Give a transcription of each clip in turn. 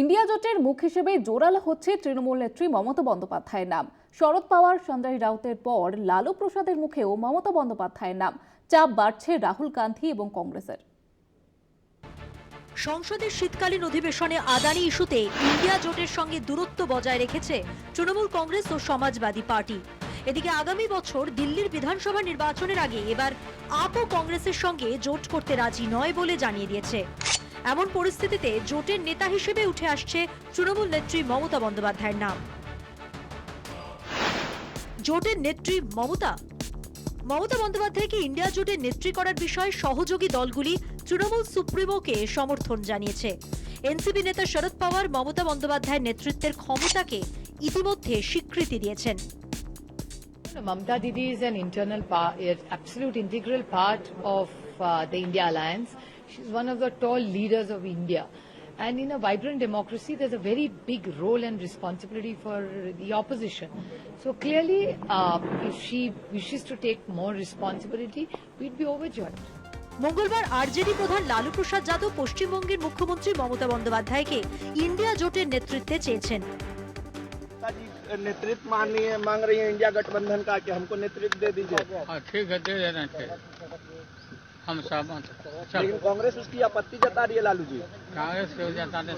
India জোটের মুখ হিসেবে জোরালো হচ্ছে তৃণমূল নেত্রী মমতা বন্দ্যোপাধ্যায়ের নাম। শরদ পাওয়ার, সঞ্জয় রাউতের পর লালু প্রসাদের মুখেও মমতা বন্দ্যোপাধ্যায়ের নাম। চাপ বাড়ছে রাহুল গান্ধী এবং কংগ্রেসের। সংসদের শীতকালীন অধিবেশনে আদানি ইস্যুতে ইন্ডিয়া জোটের সঙ্গে দূরত্ব বজায় রেখেছে তৃণমূল কংগ্রেস ও সমাজবাদী পার্টি। এদিকে আগামী বছর দিল্লির বিধানসভা নির্বাচনের আগে এবার আপ ও কংগ্রেসের সঙ্গে জোট করতে রাজি নয় বলে জানিয়ে দিয়েছে। এমন পরিস্থিতিতে জোটের নেতা হিসেবে উঠে আসছে তৃণমূল নেত্রী মমতা বন্দ্যোপাধ্যায়ের নাম। জোটের নেত্রী মমতা বন্দ্যোপাধ্যায়কে ইন্ডিয়া জোটের নেত্রী করার বিষয়ে সহযোগী দলগুলি তৃণমূল সুপ্রিমোকে সমর্থন জানিয়েছে। এনসিপি নেতা শরদ পাওয়ার মমতা বন্দ্যোপাধ্যায়ের নেতৃত্বের ক্ষমতাকে ইতিমধ্যে স্বীকৃতি দিয়েছেন। Mamata Didi is an absolute integral part of the India Alliance. She's one of the tall leaders of India. And in a vibrant democracy, there's a very big role and responsibility for the opposition. So clearly, if she wishes to take more responsibility, we'd be overjoyed. মঙ্গলবার RJD প্রধান লালু প্রসাদ যাদব পশ্চিমবঙ্গের মুখ্যমন্ত্রী মমতা বন্দ্যোপাধ্যায়কে India জোটের নেতৃত্বে চেয়েছেন। नेतृत्व मांग रही है इंडिया गठबंधन का कि हमको नेतृत्व दे दीजिए। ठीक है, दे देना चाहिए, हम सहमत। लेकिन कांग्रेस उसकी आपत्ति जता रही है लालू जी। कांग्रेस के जताने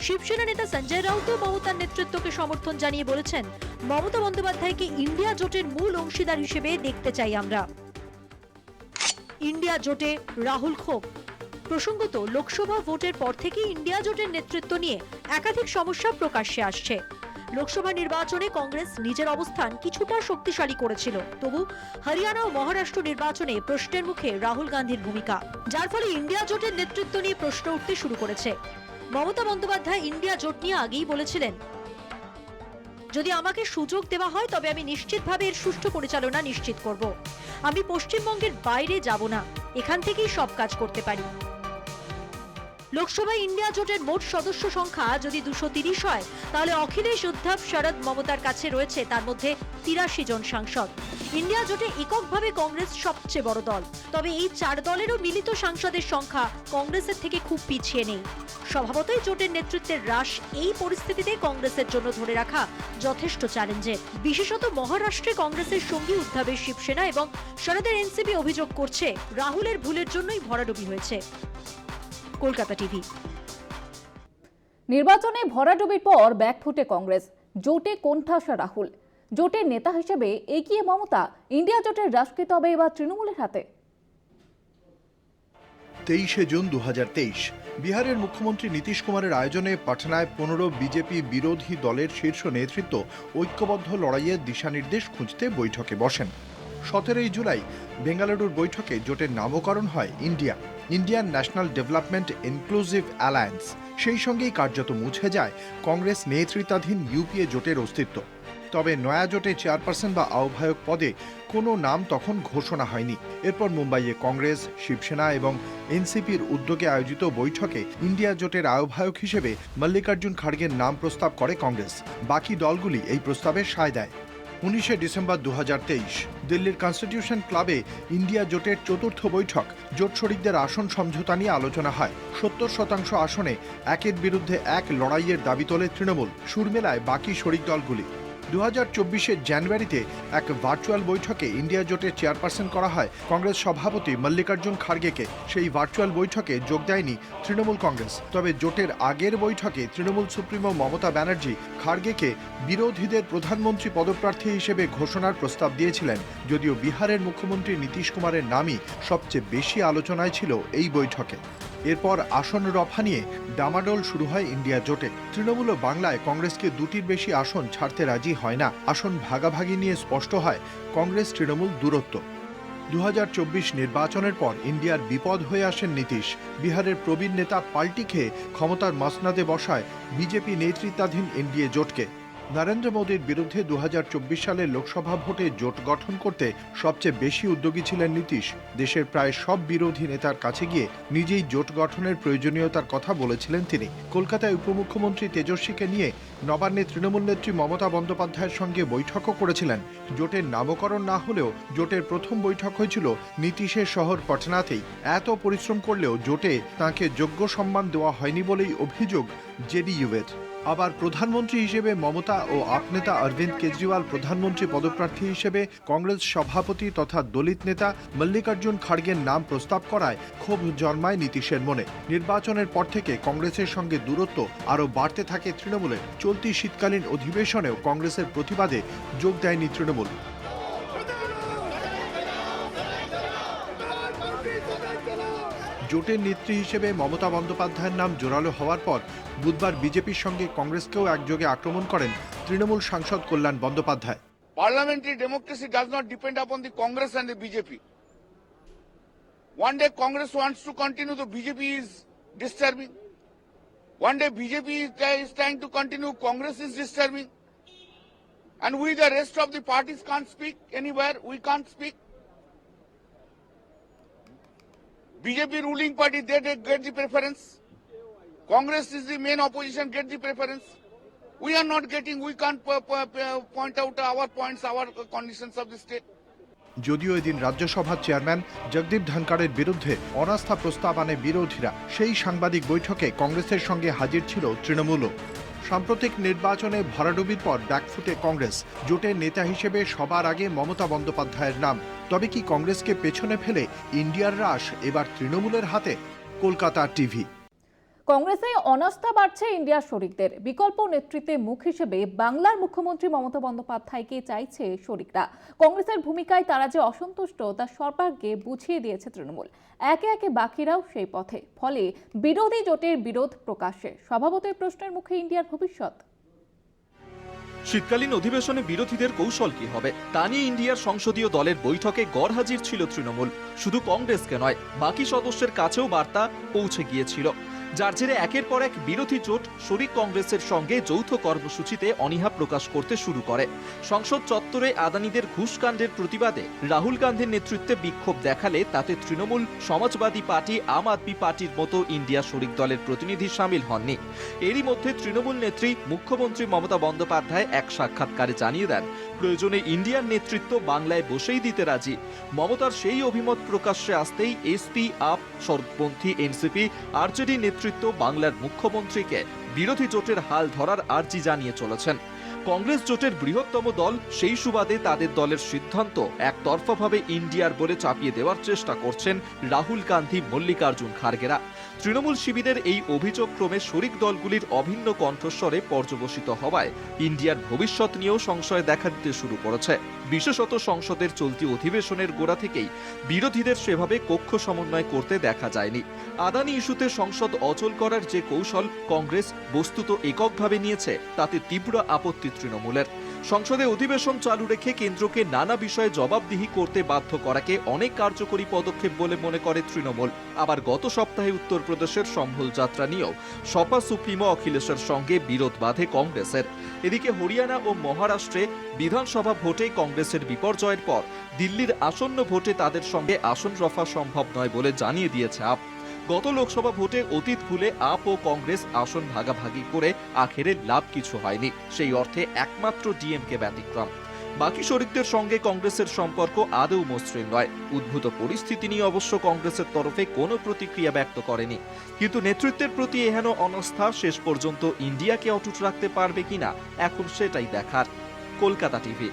শিবসেনা নেতা সঞ্জয় রাউতও মমতার নেতৃত্বকে সমর্থন জানিয়ে বলেছেন, মমতা বন্দ্যোপাধ্যায়কে ইন্ডিয়া জোটের মূল অংশীদার হিসেবে দেখতে চাই আমরা। ইন্ডিয়া জোটে রাহুল ক্ষোভ। প্রসঙ্গত, লোকসভা ভোটের পর থেকেই ইন্ডিয়া জোটের নেতৃত্ব নিয়ে একাধিক সমস্যা প্রকাশ্যে আসছে। লোকসভা নির্বাচনে কংগ্রেস নিজের অবস্থান কিছুটা শক্তিশালী করেছিল, তবু হরিয়ানা ও মহারাষ্ট্র নির্বাচনে প্রশ্নের মুখে রাহুল গান্ধীর ভূমিকা, যার ফলে ইন্ডিয়া জোটের নেতৃত্ব নিয়ে প্রশ্ন উঠতে শুরু করেছে। মমতা বন্দ্যোপাধ্যায় ইন্ডিয়া জোট নিয়ে আগেই বলেছিলেন, যদি আমাকে সুযোগ দেওয়া হয় তবে আমি নিশ্চিতভাবে এর সুষ্ঠু পরিচালনা নিশ্চিত করব। আমি পশ্চিমবঙ্গের বাইরে যাব না, এখান থেকেই সব কাজ করতে পারি। লোকসভায় ইন্ডিয়া জোটের মোট সদস্য সংখ্যা যদি 230 হয়, তাহলে অখিলেশ, উদ্ধব, শরদ, মমতার কাছে রয়েছে তার মধ্যে 83 জন সাংসদ। ইন্ডিয়া জোটে এককভাবে কংগ্রেস সবচেয়ে বড় দল, তবে এই 4 দলেরও মিলিত সাংসদের সংখ্যা কংগ্রেসের থেকে খুব পিছিয়ে নেই। স্বভাবতই জোটের নেতৃত্বের হ্রাস এই পরিস্থিতিতে কংগ্রেসের জন্য ধরে রাখা যথেষ্ট চ্যালেঞ্জের। বিশেষত মহারাষ্ট্রে কংগ্রেসের সঙ্গী উদ্ধবের শিবসেনা এবং শরদের এনসিপি অভিযোগ করছে রাহুলের ভুলের জন্যই ভরাডুবি হয়েছে। কলকাতা টিভি। নির্বাচনে ভরাডুবির পর ব্যাকফুটে কংগ্রেস, জোটে কোণঠাসা রাহুল। জোটের নেতা হিসেবে এগিয়ে মমতা, ইন্ডিয়া জোটের হ্রাস কি তবে এবার তৃণমূলের হাতে? 23 জুন 2023 বিহারের মুখ্যমন্ত্রী নীতিশ কুমারের আয়োজনে পাটনায় 15 বিজেপি বিরোধী দলের শীর্ষ নেতৃত্ব ঐক্যবদ্ধ লড়াইয়ের দিশানির্দেশ খুঁজতে বৈঠকে বসেন। 17 জুলাই বেঙ্গালুরুর বৈঠকে জোটের নামকরণ হয় Indian national development inclusive alliance. সেই সঙ্গেই কার্যত মুছে যায় কংগ্রেস নেতৃত্বাধীন ইউপিএ জোটের অস্তিত্ব। তবে নয়া জোটে চেয়ারপারসন বা আহ্বায়ক পদে কোনো নাম তখন ঘোষণা হয়নি। এরপর মুম্বাইয়ে কংগ্রেস, শিবসেনা এবং এনসিপির উদ্যোগে আয়োজিত বৈঠকে ইন্ডিয়া জোটের আহ্বায়ক হিসেবে মল্লিকার্জুন খাড়গের নাম প্রস্তাব করে কংগ্রেস। বাকি দলগুলি এই প্রস্তাবে সায় দেয়। 19 ডিসেম্বর 2023 দিল্লির কনস্টিটিউশন ক্লাবে ইন্ডিয়া জোটের চতুর্থ বৈঠক। জোট শরিকদের আসন সমঝোতা নিয়ে আলোচনা হয়। 70% আসনে একের বিরুদ্ধে এক লড়াইয়ের দাবি তোলে তৃণমূল। সুর মেলায় বাকি শরিক দলগুলি। 2024 জানুয়ারিতে এক ভার্চুয়াল বৈঠকে ইন্ডিয়া জোটের চেয়ারপারসন করা হয় কংগ্রেস সভাপতি মল্লিকার্জুন খাড়গেকে। সেই ভার্চুয়াল বৈঠকে যোগ দেয়নি তৃণমূল কংগ্রেস। তবে জোটের আগের বৈঠকে তৃণমূল সুপ্রিমো মমতা ব্যানার্জি খাড়গেকে বিরোধীদের প্রধানমন্ত্রী পদপ্রার্থী হিসেবে ঘোষণার প্রস্তাব দিয়েছিলেন, যদিও বিহারের মুখ্যমন্ত্রী নীতিশ কুমারের নামই সবচেয়ে বেশি আলোচনায় ছিল এই বৈঠকে। এরপর আসন রফা নিয়ে ডামাডোল শুরু হয় ইন্ডিয়া জোটে। তৃণমূল ও বাংলায় কংগ্রেসকে 2টির বেশি আসন ছাড়তে রাজি হয় না। আসন ভাগাভাগি নিয়ে স্পষ্ট হয় কংগ্রেস তৃণমূল দূরত্ব। 2024 নির্বাচনের পর ইন্ডিয়ার বিপদ হয়ে আসেন নীতিশ। বিহারের প্রবীণ নেতা পাল্টি খেয়ে ক্ষমতার মসনদে বসায় বিজেপি নেতৃত্বাধীন এনডিএ জোটকে। নরেন্দ্র মোদীর বিরুদ্ধে 2024 সালের লোকসভা ভোটে জোট গঠন করতে সবচেয়ে বেশি উদ্যোগী ছিলেন নীতিশ। দেশের প্রায় সব বিরোধী নেতার কাছে গিয়ে নিজেই জোট গঠনের প্রয়োজনীয়তার কথা বলেছিলেন তিনি। কলকাতায় উপমুখ্যমন্ত্রী তেজস্বীকে নিয়ে নবান্নে তৃণমূল নেত্রী মমতা বন্দ্যোপাধ্যায়ের সঙ্গে বৈঠকও করেছিলেন। জোটের নামকরণ না হলেও জোটের প্রথম বৈঠক হয়েছিল নীতিশের শহর পটনাতেই। এত পরিশ্রম করলেও জোটে তাঁকে যোগ্য সম্মান দেওয়া হয়নি বলেই অভিযোগ জেডিইউ-এর। আবার প্রধানমন্ত্রী হিসেবে মমতা ও আপ নেতা অরবিন্দ কেজরিওয়াল প্রধানমন্ত্রী পদপ্রার্থী হিসেবে কংগ্রেস সভাপতি তথা দলিত নেতা মল্লিকার্জুন খাড়গের নাম প্রস্তাব করায় ক্ষোভ জন্মায় নীতিশের মনে। নির্বাচনের পর থেকে কংগ্রেসের সঙ্গে দূরত্ব আরও বাড়তে থাকে তৃণমূলের। চলতি শীতকালীন অধিবেশনেও কংগ্রেসের প্রতিবাদে যোগ দেয়নি তৃণমূল। জোটের নেত্রী হিসেবে মমতা বন্দ্যোপাধ্যায়ের নাম জোরালো হওয়ার পর বুধবার বিজেপির সঙ্গে কংগ্রেসকেও একযোগে আক্রমণ করেন তৃণমূল সাংসদ কল্যাণ Bandyopadhyay. Parliamentary democracy does not depend upon the Congress and the BJP. One day Congress wants to continue, the BJP is disturbing. One day BJP is trying to continue, Congress is disturbing. And we, the rest of the parties, can't speak anywhere, we can't speak. BJP ruling party, they get the preference. Congress is the main opposition, get the preference. We are not getting, we can't point out our points, our conditions of the state. যদিও এদিন রাজ্যসভার chairman Jagdeep ধনখড়ের বিরুদ্ধে অনাস্থা প্রস্তাব আনে বিরোধীরা, সেই সাংবাদিক বৈঠকে কংগ্রেসের সঙ্গে হাজির ছিল তৃণমূলও। সাম্প্রতিক নির্বাচনে ভরাডুবির পর ব্যাকফুটে কংগ্রেস। জোটের নেতা হিসেবে সবার আগে মমতা বন্দ্যোপাধ্যায়ের নাম। তবে কি কংগ্রেসকে পেছনে ফেলে ইন্ডিয়ার রাশ এবার তৃণমূলের হাতে? কলকাতা টিভি। কংগ্রেসে অনাস্থা বাড়ছে ইন্ডিয়ার শরিকদের। বিকল্প নেতৃত্বে মুখ হিসেবে বাংলার মুখ্যমন্ত্রী মমতা বন্দ্যোপাধ্যায়কে চাইছে শরিকরা। কংগ্রেসের ভূমিকায় তারা যে অসন্তুষ্ট তা সরকারকে বুঝিয়ে দিয়েছে তৃণমূল। একে একে বাকিরাও সেই পথে। ফলে বিরোধী জোটের বিরোধ প্রকাশ্যে। স্বভাবতই প্রশ্নের মুখে ইন্ডিয়ার ভবিষ্যৎ। শীতকালীন অধিবেশনে বিরোধীদের কৌশল কি হবে তা নিয়ে ইন্ডিয়ার সংসদীয় দলের বৈঠকে গড়হাজির ছিল তৃণমূল। শুধু কংগ্রেসকে নয়, বাকি সদস্যের কাছেও বার্তা পৌঁছে গিয়েছিল, যার জেরে একের পর এক বিরোধী জোট শরিক কংগ্রেসের সঙ্গে যৌথ কর্মসূচিতে অনীহা প্রকাশ করতে শুরু করে। সংসদ চত্বরে আদানিদের ঘুষকাণ্ডের প্রতিবাদে রাহুল গান্ধীর নেতৃত্বে বিক্ষোভ দেখালে তাতে তৃণমূল, সমাজবাদী পার্টি, আম আদমি পার্টির মতো ইন্ডিয়া শরিক দলের প্রতিনিধি সামিল হননি। এরই মধ্যে তৃণমূল নেত্রী মুখ্যমন্ত্রী মমতা বন্দ্যোপাধ্যায় এক সাক্ষাৎকারে জানিয়ে দেন, প্রয়োজনে ইন্ডিয়ার নেতৃত্ব বাংলায় বসেই দিতে রাজি। মমতার সেই অভিমত প্রকাশ্যে আসতেই এসপি, আপ, সরবপন্থী, এনসিপি, আরজেডি নেতৃত্ব বাংলার মুখ্যমন্ত্রীকে বিরোধী জোটের হাল ধরার আর্জি জানিয়ে চলেছেন। কংগ্রেস জোটের বৃহত্তম দল, সেই সুবাদে তাদের দলের সিদ্ধান্ত একতরফাভাবে ইন্ডিয়ার বলে চাপিয়ে দেওয়ার চেষ্টা করছেন রাহুল গান্ধী, মল্লিকার্জুন খাড়গেরা। তৃণমূল শিবিরের এই অভিযোগ ক্রমে শরিক দলগুলির অভিন্ন কণ্ঠস্বরে পর্যবসিত হওয়ায় ইন্ডিয়ার ভবিষ্যৎ নিয়েও সংশয় দেখা দিতে শুরু করেছে। বিশেষত সংসদের চলতি অধিবেশনের গোড়া থেকেই বিরোধীদের সেভাবে কক্ষ সমন্বয় করতে দেখা যায়নি। আদানি ইস্যুতে সংসদ অচল করার যে কৌশল কংগ্রেস বস্তুত এককভাবে নিয়েছে, তাতে তীব্র আপত্তি তৃণমূলের। সংসদে অধিবেশন চালু রেখে কেন্দ্রকে নানা বিষয়ে জবাবদিহি করতে বাধ্য করাকে অনেক কার্যকরী পদক্ষেপ বলে মনে করে তৃণমূল। আবার গত সপ্তাহে উত্তরপ্রদেশের সম্ভল যাত্রা নিয়েও সপা সুপ্রিমো অখিলেশের সঙ্গে বিরোধ বাধে কংগ্রেসের। এদিকে হরিয়ানা ও মহারাষ্ট্রে বিধানসভা ভোটে কংগ্রেসের বিপর্যয়ের পর দিল্লির আসন্ন ভোটে তাদের সঙ্গে আসন রফা সম্ভব নয় বলে জানিয়ে দিয়েছে আপ। গত লোকসভা ভোটে অতীত ভুলে আপ ও কংগ্রেস আসন ভাগাভাগি করে আখেরে লাভ কিছু হয়নি। সেই অর্থে একমাত্র ডিএমকে ব্যতিক্রম। বাকি শরিকদের সঙ্গে কংগ্রেসের সম্পর্ক আদৌ মসৃণ নয়। উদ্ভূত পরিস্থিতি নিয়ে অবশ্য কংগ্রেসের তরফে কোনো প্রতিক্রিয়া ব্যক্ত করেনি। কিন্তু নেতৃত্বের প্রতি এহেন অনাস্থা শেষ পর্যন্ত ইন্ডিয়াকে অটুট রাখতে পারবে কিনা এখন সেটাই দেখার। কলকাতা টিভি।